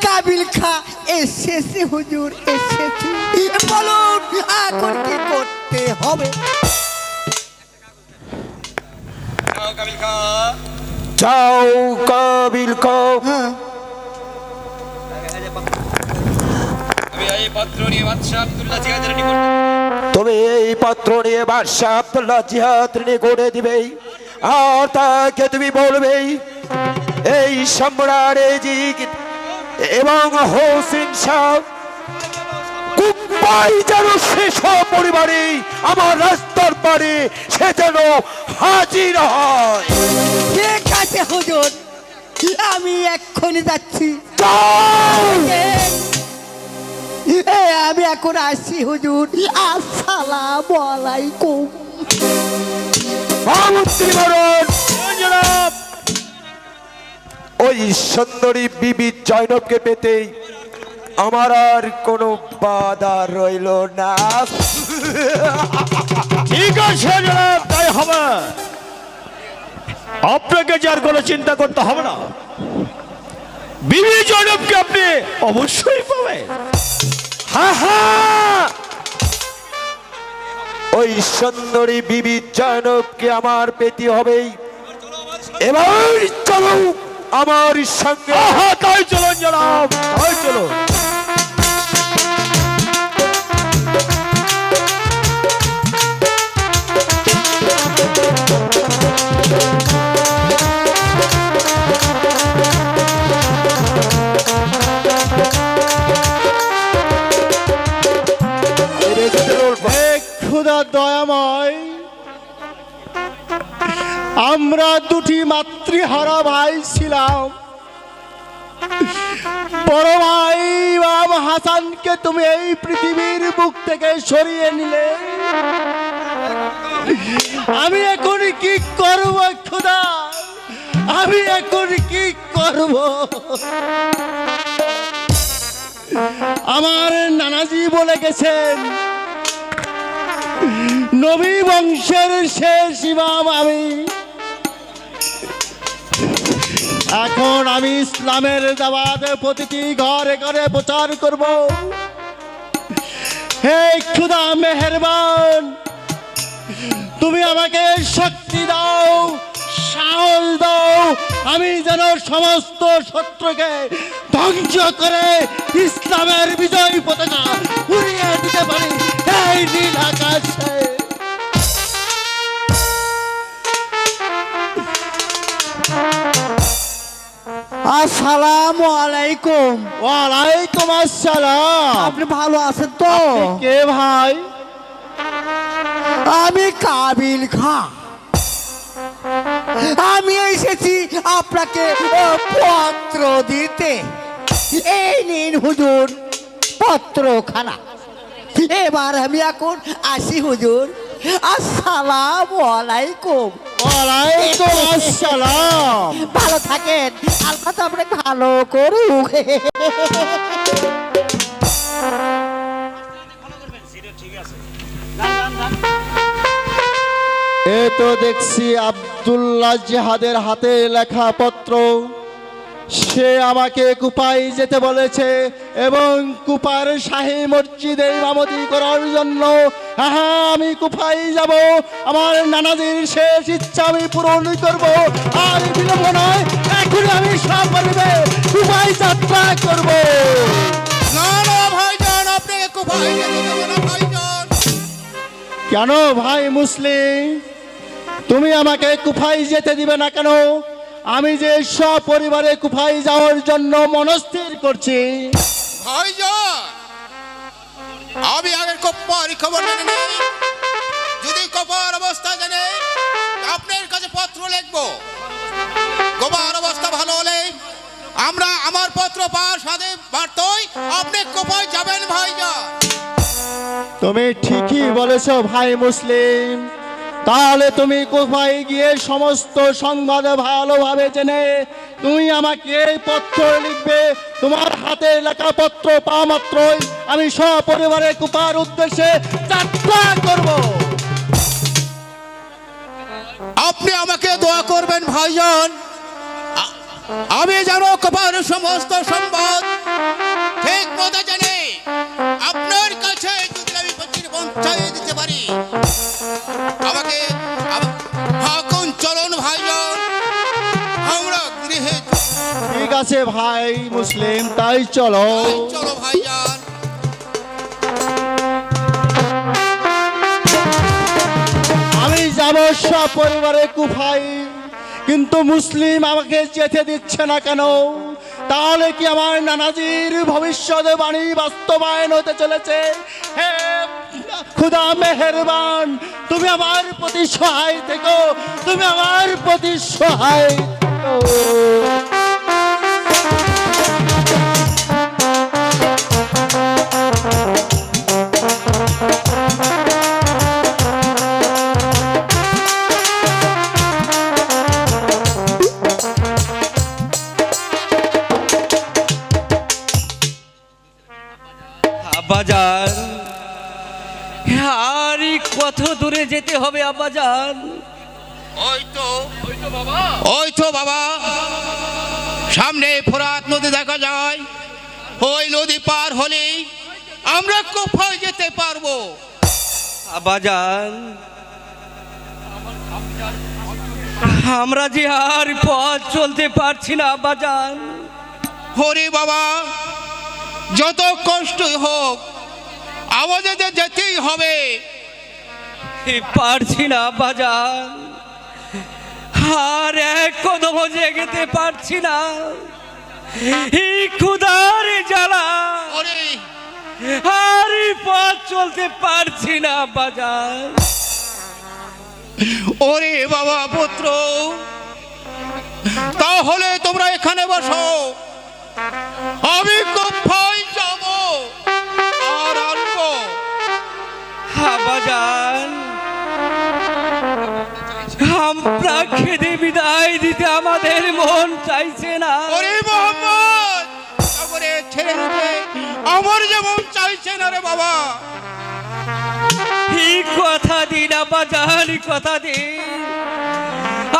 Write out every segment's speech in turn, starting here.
কাবিল খা এসেছে হুজুর, এসেছে। বলুন এখন কি করতে হবে? যাও কাবিল খা, তবে এই পত্র নিয়ে বাদশাহ আব্দুল্লাহ জিহাদের নিকটে দিবে, আর তাকে তুমি বলবে এই সম্রাট এবং হোসেন শাহ কুপাই যেন শেষ পরিবারে আমার রাস্তার পারে সে যেন হাজির হয়। ঠিক আছে হুজুর, আমি এক্ষুনি যাচ্ছি। আমি এখন আসছি হুজুর। আসসালামু আলাইকুম। ওই সুন্দরী বিবি জয়নবকে পেতে আমার আর কোনো বাধা রইল না। ঠিক আছে জনাব, তাই হবে। আপনাকে যার কোনো চিন্তা করতে হবে না, বিবি জয়নবকে আপনি অবশ্যই পাবেন। ওই সুন্দরী বিবি জয়নবকে আমার পেতে হবেই। এবার চলো আমার সঙ্গে। তাই চলুন জনাব, তাই চলুন। খোদা দয়াময়, আমরা দুটি মাতৃহারা ভাই ছিলাম। বড় ভাই ইমাম হাসানকে তুমি এই পৃথিবীর বুক থেকে সরিয়ে নিলে, আমি এখন কি করব খোদা? আমি এখন কি করব? আমার নানাজি বলে গেছেন, নবী বংশের শেষ ইমাম আমি। এখন আমি ইসলামের দাওয়াত প্রতিটি ঘরে ঘরে প্রচার করব। হে খোদা মেহেরবান, তুমি আমাকে শক্তি দাও, সাহস দাও, আমি যেন সমস্ত শত্রুকে ধ্বংস করে ইসলামের বিজয় পতাকা উড়িয়ে দিতে পারি এই নীল আকাশে। আসসালামু আলাইকুম। ওয়ালাইকুম আসসালাম। আপনি ভালো আছেন তো? কে ভাই? আমি কাবিল খা। আমি এসেছি আপনাকে পত্র দিতে। এই নিন হুজুর পত্রখানা। এবার আমি এখন আসি হুজুর। আসসালামু আলাইকুম। ওয়ালাইকুম আসসালাম। ভালো থাকেন, আল্লাহ তো আপনাকে ভালো করুক। এ তো দেখছি আব্দুল্লাহ জিহাদের হাতে লেখা পত্র। সে আমাকে কুপাই যেতে বলেছে এবং কুপার শাহী মসজিদে ইমামতি করার জন্য। হ্যাঁ, আমি কুপাই যাব। আমার নানাজির শেষ ইচ্ছা আমি পূরণ করব। আর বিলম্ব নয়, এখনই আমি সপরিবে কুপাই যাত্রা করব। না না ভাইজান, আপনি কুপাই যেতে দেবেন না ভাইজান। কেন ভাই মুসলিম, তুমি আমাকে কুফাই যেতে দিবে না কেন? আমি যে সপরিবারে কুফাই যাওয়ার জন্য মনস্থির করছি। ভাইজান, আমি আগের কপ্পার খবর জেনে নেই। যদি কপার অবস্থা জেনে আপনার কাছে পত্র লিখবো। কপার অবস্থা ভালো হলে আমরা আমার পত্র পাওয়ার সাথে বার্তায় আপনি কোপায় যাবেন ভাইজান। তুমি ঠিকই বলেছ ভাই মুসলিম। তাহলে তুমি কোথায় গিয়ে সমস্ত সংবাদ ভালোভাবে জেনে তুমি আমাকে এই পত্র লিখবে। তোমার হাতে লেখা পত্র পাওয়া মাত্রই আমি সপরিবারে কুপার উদ্দেশ্যে যাত্রা করব। আপনি আমাকে দোয়া করবেন ভাইজান। আমি যেন কপার সমস্ত সম্পদ ঠিক মতো জানি আপনার কাছে যদি আমি পৌঁছাই দিতে পারি আমাকে হাকুন চলুন ভাইজান আমরা গৃহে ঠিক আছে ভাই মুসলিম, তাই চলো। চলো ভাইজান। আমি যাব সপরিবারে কুফায়, কিন্তু মুসলিম আমাকে যেতে দিচ্ছে না কেন? তাহলে কি আমার নানাজির ভবিষ্যৎ বাণী বাস্তবায়ন হতে চলেছে? হে খুদা মেহেরবান, তুমি আমার প্রতি সহায় থেকো, তুমি আমার প্রতি সহায় থেকো। আব্বাজান, আর কত দূরে যেতে হবে আব্বাজান? ওই তো বাবা সামনে ফোরাত নদী দেখা যায়, ওই নদী পার হলে আমরা কোথায় যেতে পারবো? আব্বাজান, আমরা যে আর পথ চলতে পারছি না আব্বাজান। হরি বাবা, যত কষ্টই হোক আমাদের যেতেই হবে। পারছি না আব্বাজান, আর এক কদম জেগেতে পারছি না। এই ক্ষুধার জ্বালা ওরে আর পথ চলতে পারছি না আব্বাজান। ওরে বাবা পুত্র, তাহলে তোমরা এখানে বসো, আমি কোথায় যাব আর আনবো? আব্বাজান, আমরা খেদে বিদায় দিতে আমাদের মন চাইছে না। ওরে মোহাম্মদ, আমারে ছেড়ে দিতে আমার যেমন চাইছে না রে বাবা। এই কথা দিন আব্বাজান, কথা দিন,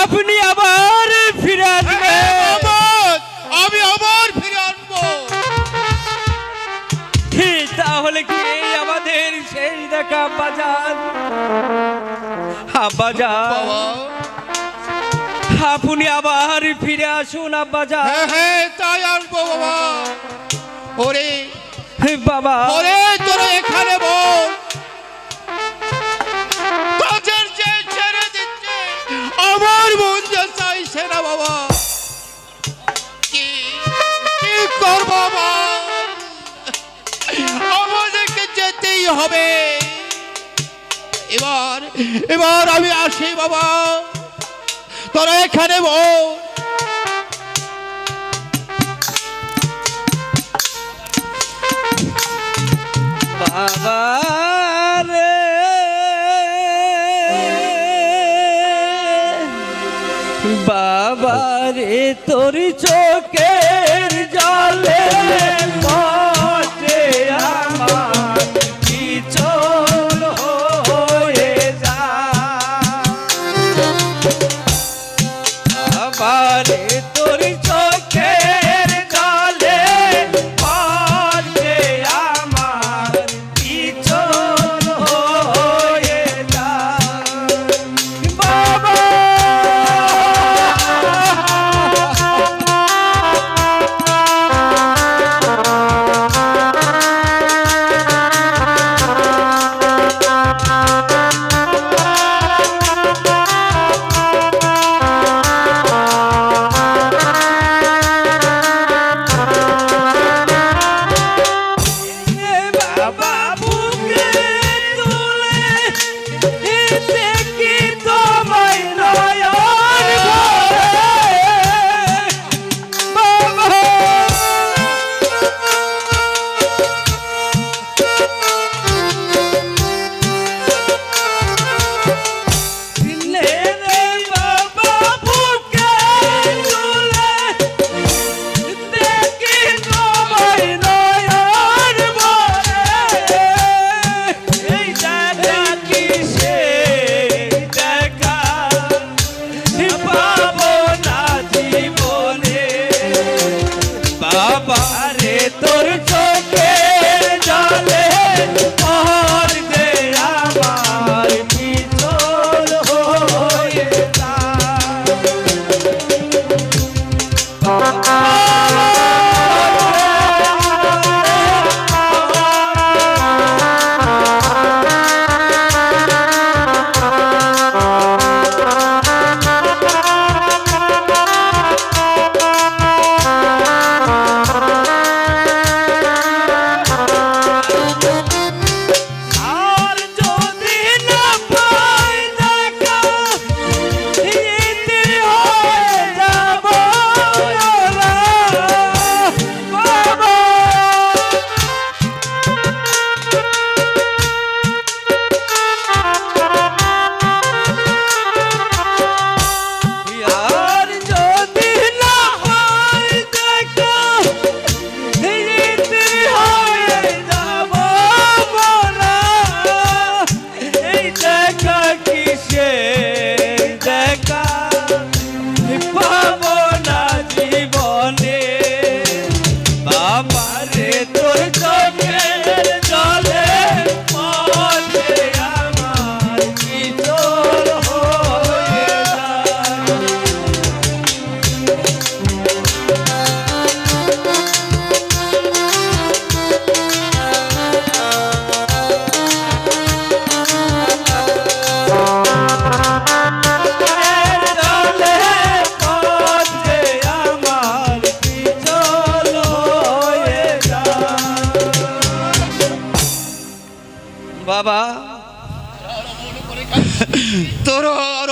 আপনি আবার ফিরে আসবেন। মোহাম্মদ, আমি আবার ফিরে আসবো। তাহলে কি এই আমাদের সেই দেখা আব্বাজান? আব্বাজান, বাবা, আপনি আবার ফিরে আসুন আব্বাজান। হ্যাঁ হ্যাঁ তাই আসবো বাবা। ওরে বাবা, ওরে তোরা এখানে বল, তোদের যে ছেড়ে দিচ্ছে আমার মন যে চাইছে না বাবা। কি কি করবো বাবা, আমাদেরকে যেতেই হবে। এবার আমি আসি বাবা, তোরা এখানে বল। বাবা রে, বাবা রে, তোর চোখের জলে মতে আমার পিছন হয়ে যায়। বাবা রে, তোর চোখের জলে মতে আমার পিছন হয়ে যায়। বাবা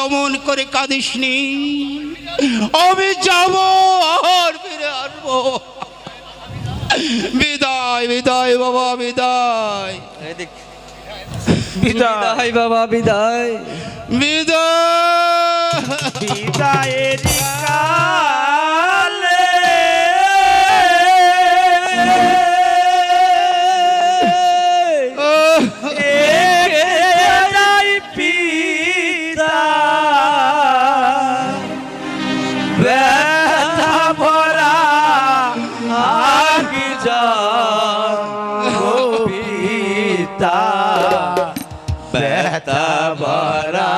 অমন করে কাঁদিসনি, আমি যাব আর ফিরে আসবো। বিদায় বিদায় বাবা, বিদায় বিদায় বাবা, বিদায়। বিদায়। বিদায়ের কালে একেই পিতা ব্যথা ভরা আগি পিতা ব্যথা ভরা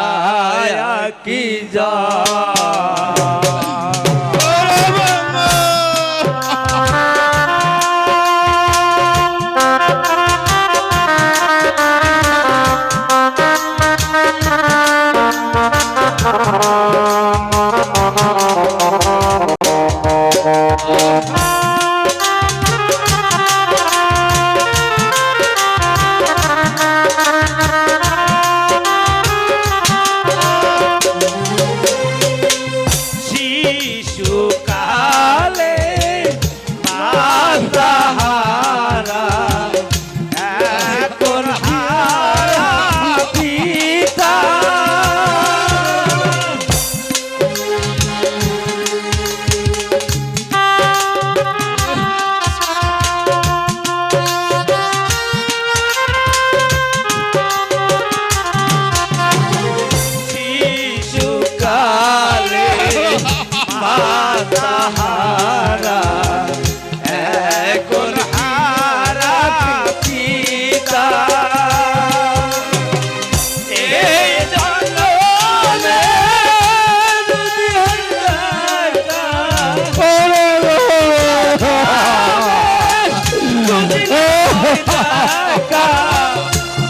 কি যা শিশুকালে মাতাহারা এখন হারা পিতা শিশুকালে মাতাহারা এখন হারা পিতা এই জন্মে যদি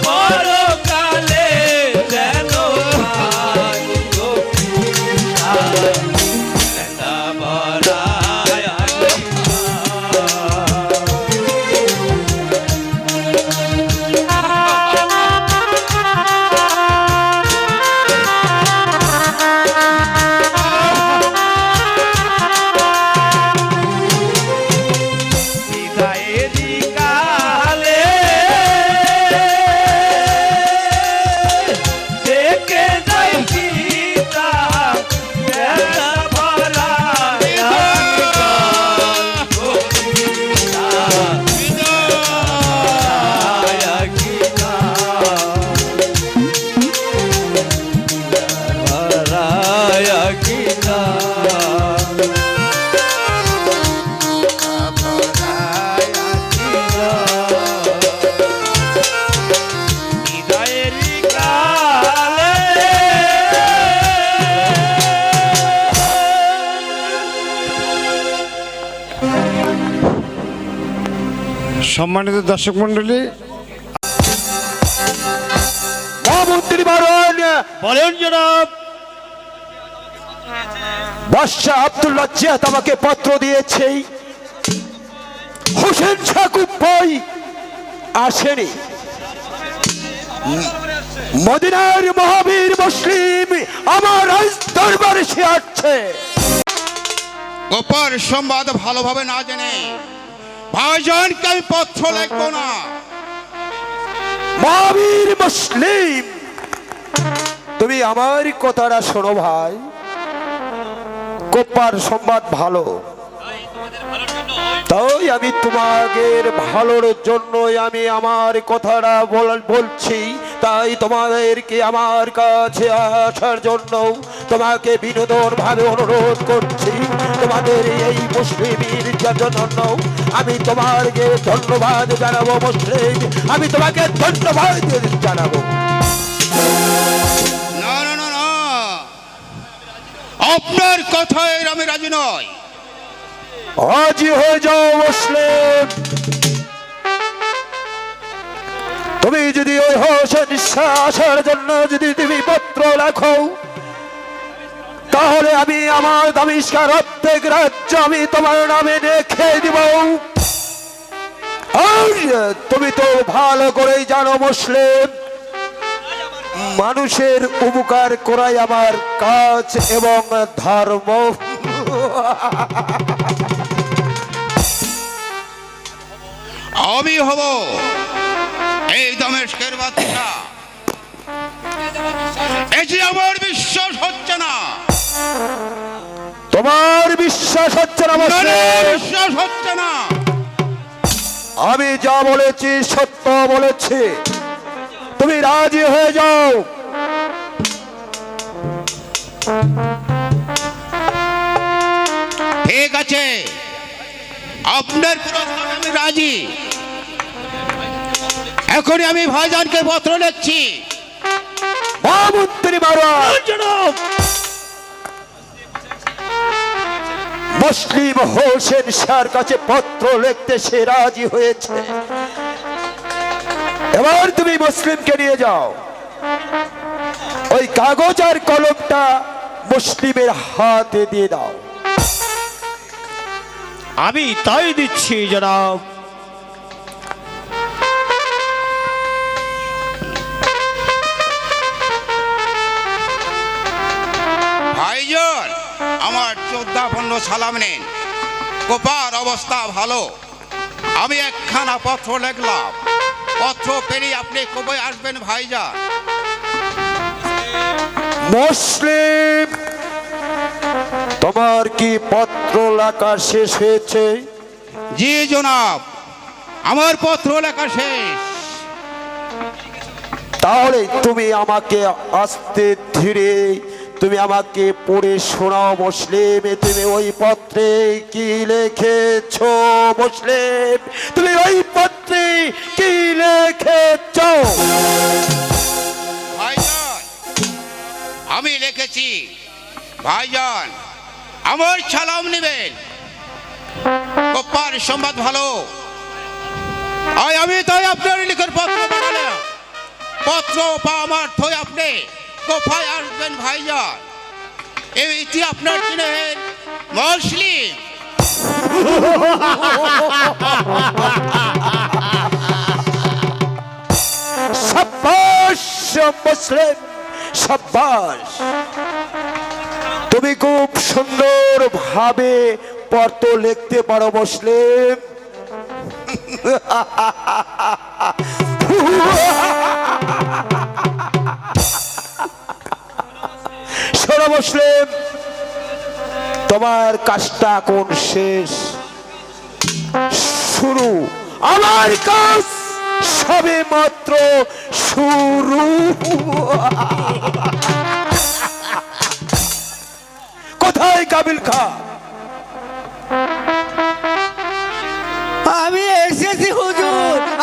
পরকালে যেন সম্মানিত দর্শক মন্ডলী, মহামন্ত্রী বারণ বলেন জনাব। বাদশাহ আব্দুল্লাহ জিয়াদ আমাকে পত্র দিয়েছে, হোসেন সাকুব ভাই আসেনি। মদিনার মহাবীর মুসলিম আমার রাজ দরবারে সে আসছে। গোপন সংবাদ ভালোভাবে না জেনে ভাইজানকে আমি পত্র লিখবো না। মহাবীর মুসলিম, তুমি আমার কথাটা শোনো ভাই। কোপার সংবাদ ভালো, তাই আমি তোমাদের ভালোর জন্যই আমি আমার কথাটা বলছি। তাই তোমাদেরকে আমার কাছে আসার জন্য তোমাকে বিনোদন ভাবে অনুরোধ করছি। তোমাদের এই মুসলিমের জন্য আমি তোমাকে ধন্যবাদ জানাবো। মুসলিম, আমি তোমাকে ধন্যবাদ জানাবো। না না না না, আপনার কথায় আমি রাজি নই। রাজি হয়ে যাও মুসলিম। তুমি যদি ওই হোসেন আসার জন্য যদি তুমি পত্র লেখো, তাহলে আমি আমার দামিষ্কার প্রত্যেক রাজ্য আমি তোমার নামে লিখে দিব। আর তুমি তো ভালো করেই জানো মুসলিম, মানুষের উপকার করাই আমার কাজ এবং ধর্ম। আমি হব এই দমেস্কের বাচ্চা। এটি আমার বিশ্বাস হচ্ছে না। তোমার বিশ্বাস হচ্ছে না না, না, মুসলিম? বিশ্বাস হচ্ছে না। আমি যা বলেছি সত্য বলেছি, তুমি রাজি হয়ে যাও। ঠিক আছে, আপনার প্রস্তাবে আমি রাজি। এখনই আমি ভাইজানকে পত্র লিখছি। মহামন্ত্রী মহারাজ, মুসলিম হোসেন শাহর কাছে পত্র লিখতে সে রাজি হয়েছে। এবার তুমি মুসলিমকে নিয়ে যাও, ওই কাগজ আর কলমটা মুসলিমের হাতে দিয়ে দাও। আমি তাই দিচ্ছি জনাব। ভাইজান, আমার 14 সালাম নেন। কোপার অবস্থা ভালো। আমি একখানা পত্র লিখলাম। পত্র পেরিয়ে আপনি কবে আসবেন ভাইজান? মুসলিম, তোমার কি পত্র লেখা শেষ হয়েছে? জি জনাব, আমার পত্র লেখা শেষ। তাহলে তুমি আমাকে আস্তে ধীরে তুমি আমাকে পড়ে শোনাও মুসলিম। তুমি ওই পত্রে কি লিখেছো মুসলিম? তুমি ওই পত্রে কি লিখেছো? ভাইজান, আমি লিখেছি। ভাইজান, আমার সালাম নেবেন। কোপার সংবাদ ভালো। আমি তাই আপনার লিখার পত্র পাঠালাম। পত্র পা আমার থই আপনি কোপায় আসবেন ভাইজান। এইটি আপনার চিনেন মুসলিম। সাব্বাস মুসলিম, সাব্বাস। তুমি খুব সুন্দর ভাবে পত্র লিখতে পারো মুসলিম। শোনো মুসলিম, তোমার কাজটা কোন শেষ, শুরু। আমার কাজ সবে মাত্র শুরু। কোথায় কাবিল খা?